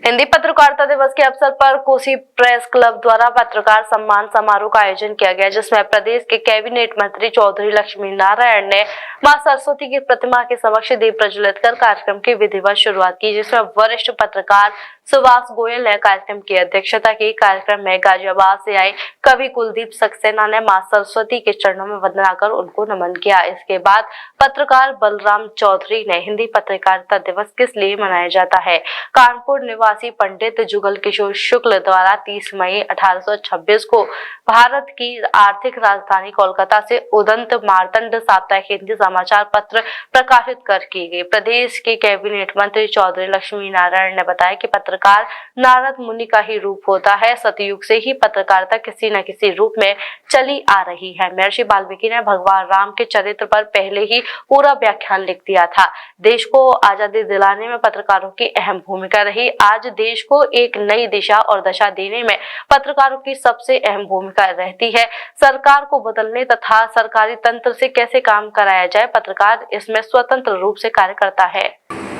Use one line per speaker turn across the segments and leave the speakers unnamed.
हिंदी पत्रकारिता दिवस के अवसर पर कोसी प्रेस क्लब द्वारा पत्रकार सम्मान समारोह का आयोजन किया गया, जिसमें प्रदेश के कैबिनेट मंत्री चौधरी लक्ष्मी नारायण ने मां सरस्वती की प्रतिमा के समक्ष दीप प्रज्वलित कर कार्यक्रम की विधिवत शुरुआत की, जिसमें वरिष्ठ पत्रकार सुभाष गोयल ने कार्यक्रम की अध्यक्षता की। कार्यक्रम में गाजियाबाद से आए कवि कुलदीप सक्सेना ने मां सरस्वती के चरणों में वंदना कर उनको नमन किया। इसके बाद पत्रकार बलराम चौधरी ने हिंदी पत्रकारिता दिवस किस लिए मनाया जाता है, कानपुर निवासी पंडित जुगल किशोर शुक्ल द्वारा 30 मई 1826 को भारत की आर्थिक राजधानी कोलकाता से उदंत मार्तंड साप्ताहिक हिंदी समाचार पत्र प्रकाशित कर की गई। प्रदेश के कैबिनेट मंत्री चौधरी लक्ष्मी नारायण ने बताया कि पत्रकार नारद मुनि का ही रूप होता है। सतयुग से ही पत्रकारिता किसी न किसी रूप में चली आ रही है। महर्षि वाल्मीकि ने भगवान राम के चरित्र पर पहले ही पूरा व्याख्यान लिख दिया था। देश को आजादी दिलाने में पत्रकारों की अहम भूमिका रही। आज देश को एक नई दिशा और दशा देने में पत्रकारों की सबसे अहम भूमिका रहती है। सरकार को बदलने तथा सरकारी तंत्र से कैसे काम कराया जाए, पत्रकार इसमें स्वतंत्र रूप से कार्य करता है।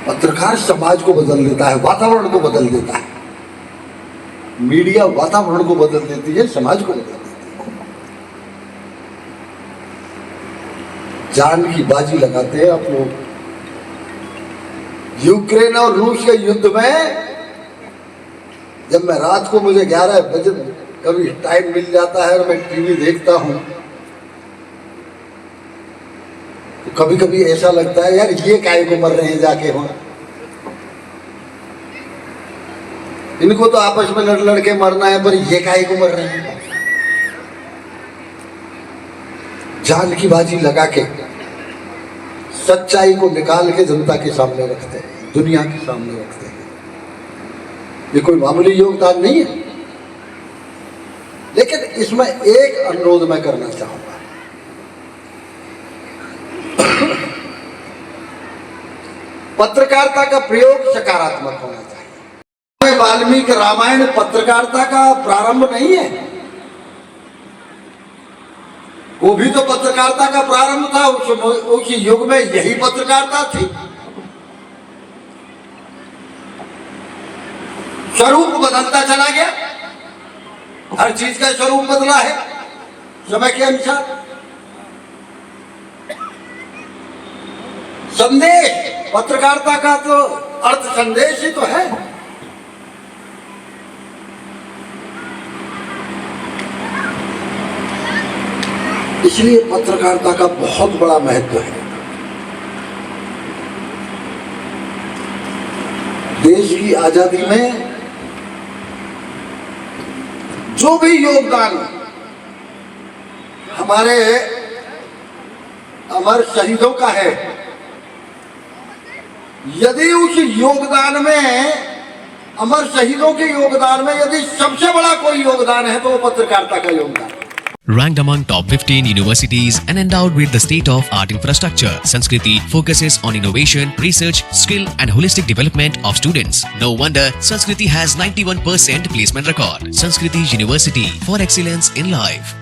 पत्रकार समाज को बदल देता है, वातावरण को बदल देता है। मीडिया वातावरण को बदल देती है, समाज को बदल देती है। जान की बाजी लगाते हैं आप लोग। यूक्रेन और रूस के युद्ध में जब मैं रात को मुझे 11 बजे कभी टाइम मिल जाता है और मैं टीवी देखता हूं, तो कभी कभी ऐसा लगता है यार ये काहे को मर रहे हैं जाके वहां। इनको तो आपस में लड़ लड़ के मरना है, पर ये काहे को मर रहे हैं। जान की बाजी लगा के सच्चाई को निकाल के जनता के सामने रखते हैं, दुनिया के सामने रखते हैं। ये कोई मामूली योगदान नहीं है। लेकिन इसमें एक अनुरोध मैं करना चाहूंगा। पत्रकारिता का प्रयोग सकारात्मक होना चाहिए। वाल्मीकि रामायण पत्रकारिता का प्रारंभ नहीं है, वो भी तो पत्रकारिता का प्रारंभ था। उस युग में यही पत्रकारिता थी। स्वरूप बदलता चला गया, हर चीज का स्वरूप बदला है समय के अनुसार। संदेश, पत्रकारिता का तो अर्थ संदेश ही तो है। इसलिए पत्रकारिता का बहुत बड़ा महत्व है। देश की आजादी में जो भी योगदान हमारे अमर शहीदों का है, यदि उस योगदान में, अमर शहीदों के योगदान में यदि सबसे बड़ा कोई योगदान है तो वो पत्रकारिता का योगदान है।
Ranked among top 15 universities and endowed with the state-of-art infrastructure, Sanskriti focuses on innovation, research, skill and holistic development of students. No wonder Sanskriti has 91% placement record. Sanskriti University for excellence in life.